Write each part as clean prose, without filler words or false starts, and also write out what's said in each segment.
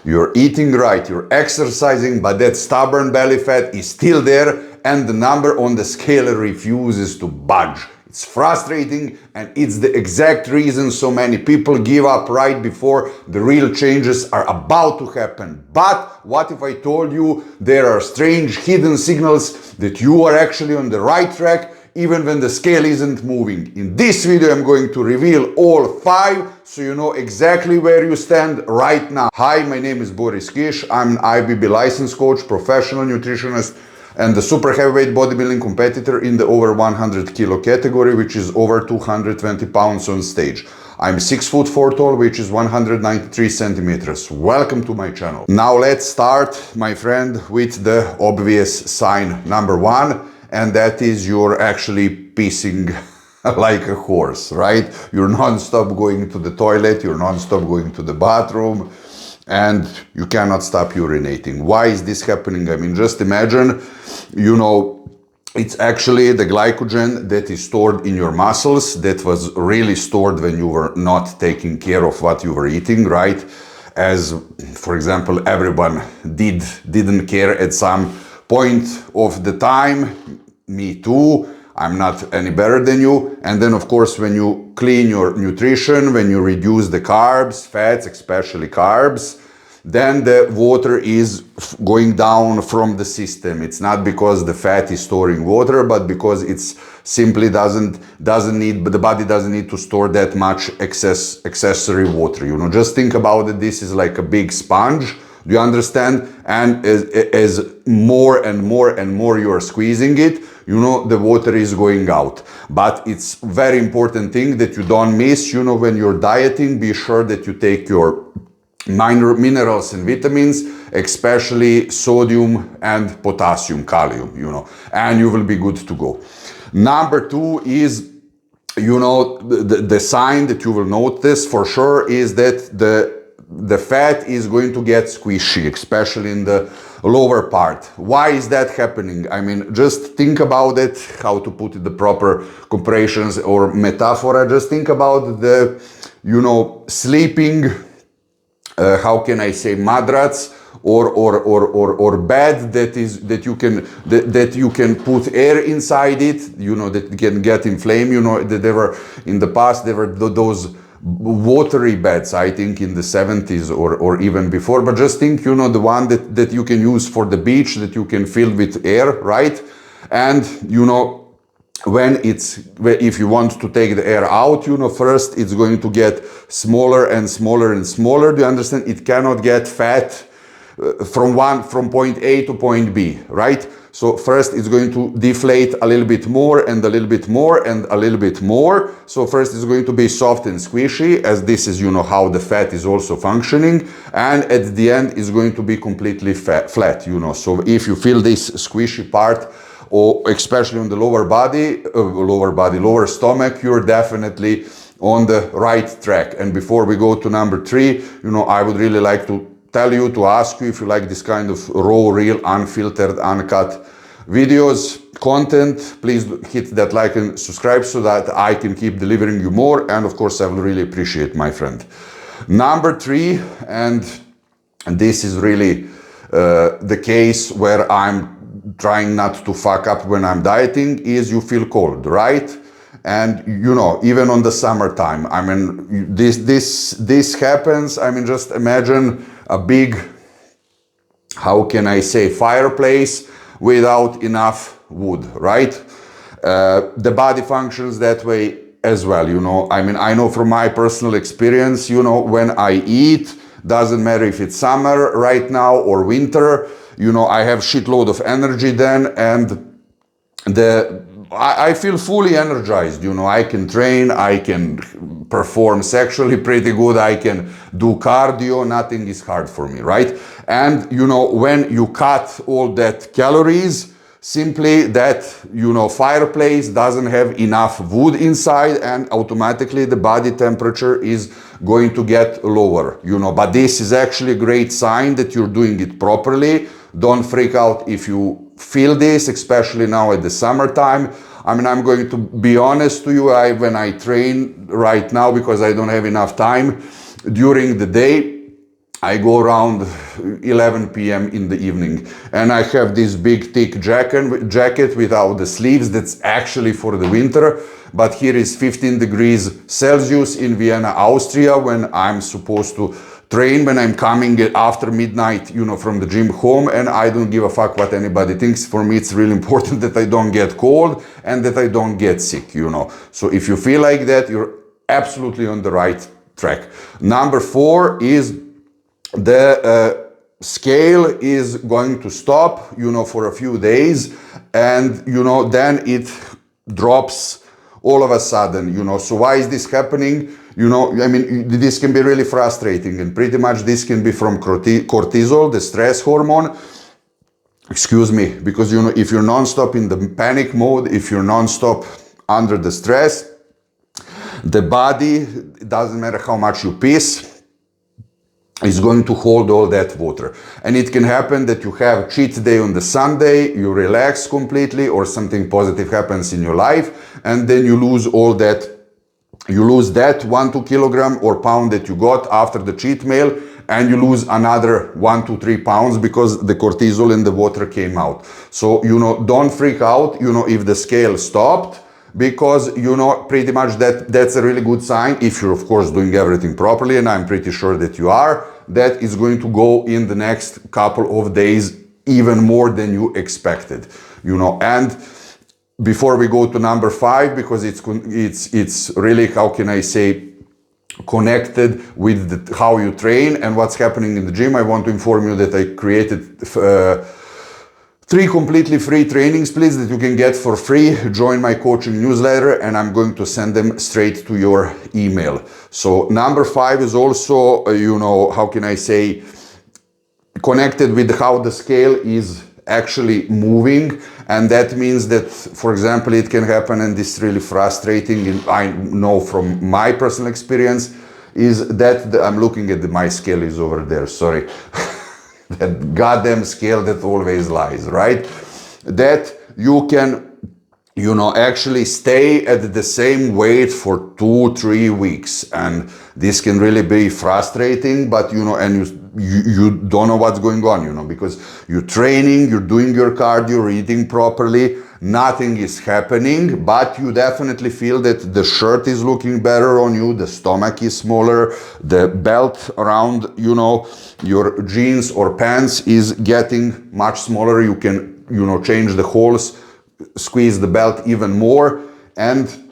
you're eating right, you're exercising, but that stubborn belly fat is still there and the number on the scale refuses to budge. It's frustrating, and it's the exact reason so many people give up right before the real changes are about to happen. But what if I told you there are strange hidden signals that you are actually on the right track even when the scale isn't moving? In this video, I'm going to reveal all 5 so you know exactly where you stand right now. Hi, my name is Boris Kish. I'm an IBB license coach, professional nutritionist, and the super heavyweight bodybuilding competitor in the over 100 kilo category, which is over 220 pounds on stage. I'm 6'4" tall, which is 193 centimeters. Welcome to my channel. Now let's start, my friend, with the obvious sign number 1, and that is you're actually pissing like a horse, right? You're non-stop going to the toilet, you're non-stop going to the bathroom, and you cannot stop urinating. Why is this happening? I mean, just imagine, you know, it's actually the glycogen that is stored in your muscles that was really stored when you were not taking care of what you were eating, right? As, for example, everyone didn't care at some point of the time. Me too. I'm not any better than you. And then, of course, when you clean your nutrition, when you reduce the carbs, fats, especially carbs, then the water is going down from the system. It's not because the fat is storing water, but because it's simply doesn't need, the body doesn't need to store that much accessory water. You know, just think about it. This is like a big sponge. Do you understand? And as more and more and more you are squeezing it, you know, the water is going out. But it's very important thing that you don't miss. You know, when you're dieting, be sure that you take your minerals and vitamins, especially sodium and potassium, kalium, you know, and you will be good to go. Number 2 is, you know, the sign that you will notice for sure is that the fat is going to get squishy, especially in the lower part. Why is that happening? I mean, just think about it, how to put it, the proper comparisons or metaphor. Just think about the, you know, sleeping, how can I say, madrats or bed that you can put air inside it, you know, that can get inflamed. You know, that there were in the past, there were those watery beds, I think in the 70s or even before, but just think, you know, the one that you can use for the beach, that you can fill with air, right? And, you know, if you want to take the air out, you know, first it's going to get smaller and smaller and smaller. Do you understand? It cannot get fat from point A to point B, right? So first it's going to deflate a little bit more and a little bit more and a little bit more. So first it's going to be soft and squishy, as this is, you know, how the fat is also functioning. And at the end it's going to be completely flat, you know. So if you feel this squishy part, or especially on the lower stomach, you're definitely on the right track. And before we go to number 3, you know, I would really like to ask you if you like this kind of raw, real, unfiltered, uncut videos, content. Please hit that like and subscribe so that I can keep delivering you more. And of course, I will really appreciate, my friend. Number 3, and this is really the case where I'm trying not to fuck up when I'm dieting, is you feel cold, right? And you know, even on the summertime, I mean, this happens. I mean, just imagine a big, how can I say, fireplace without enough wood, right? The body functions that way as well, you know. I mean, I know from my personal experience, you know, when I eat, doesn't matter if it's summer right now or winter, you know, I have shitload of energy then, and I feel fully energized, you know. I can train, I can perform sexually pretty good, I can do cardio, nothing is hard for me, right? And, you know, when you cut all that calories, simply that, you know, fireplace doesn't have enough wood inside, and automatically the body temperature is going to get lower, you know. But this is actually a great sign that you're doing it properly. Don't freak out if you feel this, especially now at the summertime. I mean, I'm going to be honest to you, when I train right now, because I don't have enough time during the day, I go around 11 p.m. in the evening, and I have this big thick jacket without the sleeves. That's actually for the winter, but here is 15 degrees Celsius in Vienna, Austria, when I'm supposed to train, when I'm coming after midnight, you know, from the gym home, and I don't give a fuck what anybody thinks. For me, it's really important that I don't get cold and that I don't get sick, you know. So if you feel like that, you're absolutely on the right track. Number 4 is the scale is going to stop, you know, for a few days, and you know, then it drops all of a sudden, you know. So why is this happening? You know, I mean, this can be really frustrating, and pretty much this can be from cortisol, the stress hormone. Excuse me, because you know, if you're non-stop in the panic mode, if you're non-stop under the stress, the body, it doesn't matter how much you piss, is going to hold all that water. And it can happen that you have cheat day on the Sunday, you relax completely, or something positive happens in your life, and then you lose all that. You lose that 1-2 kilogram or pound that you got after the cheat meal, and you lose another 1-3 pounds because the cortisol in the water came out. So, you know, don't freak out, you know, if the scale stopped, because you know, pretty much that's a really good sign, if you're of course doing everything properly, and I'm pretty sure that you are, that is going to go in the next couple of days even more than you expected, you know. And before we go to number 5, because it's really, how can I say, connected with how you train and what's happening in the gym, I want to inform you that I created 3 completely free training splits that you can get for free. Join my coaching newsletter, and I'm going to send them straight to your email. So number 5 is also, you know, how can I say, connected with how the scale is actually moving. And that means that, for example, it can happen, and this is really frustrating, and I know from my personal experience, is that I'm looking at my scale is over there, sorry. That goddamn scale that always lies, right? That you can, you know, actually stay at the same weight for 2-3 weeks, and this can really be frustrating. But you know, and you don't know what's going on, you know, because you're training, you're doing your cardio, you're eating properly, nothing is happening, but you definitely feel that the shirt is looking better on you, the stomach is smaller, the belt around, you know, your jeans or pants is getting much smaller. You can, you know, change the holes, squeeze the belt even more, and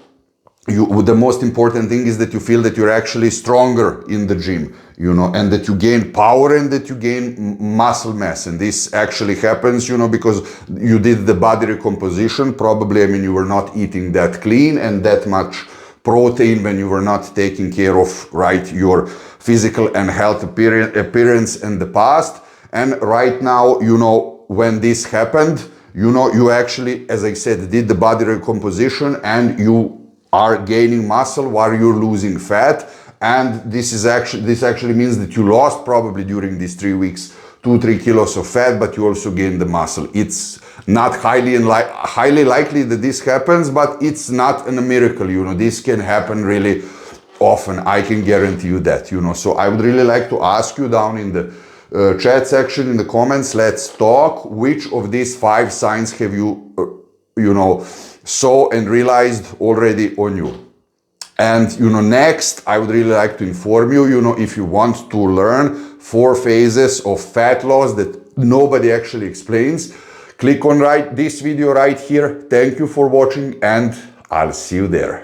the most important thing is that you feel that you're actually stronger in the gym, you know, and that you gain power and that you gain muscle mass. And this actually happens, you know, because you did the body recomposition. Probably, I mean, you were not eating that clean and that much protein when you were not taking care of, right, your physical and health appearance in the past. And right now, you know, when this happened, you know, you actually, as I said, did the body recomposition, and you are gaining muscle while you're losing fat. And this actually means that you lost, probably during these 3 weeks, 2-3 kilos of fat, but you also gained the muscle. It's not highly likely that this happens, but it's not a miracle, you know. This can happen really often, I can guarantee you that, you know. So I would really like to ask you down in the chat section, in the comments, let's talk, which of these 5 signs have you, you know, saw and realized already on you. And you know, next I would really like to inform you, you know, if you want to learn 4 phases of fat loss that nobody actually explains, click on this video right here. Thank you for watching, and I'll see you there.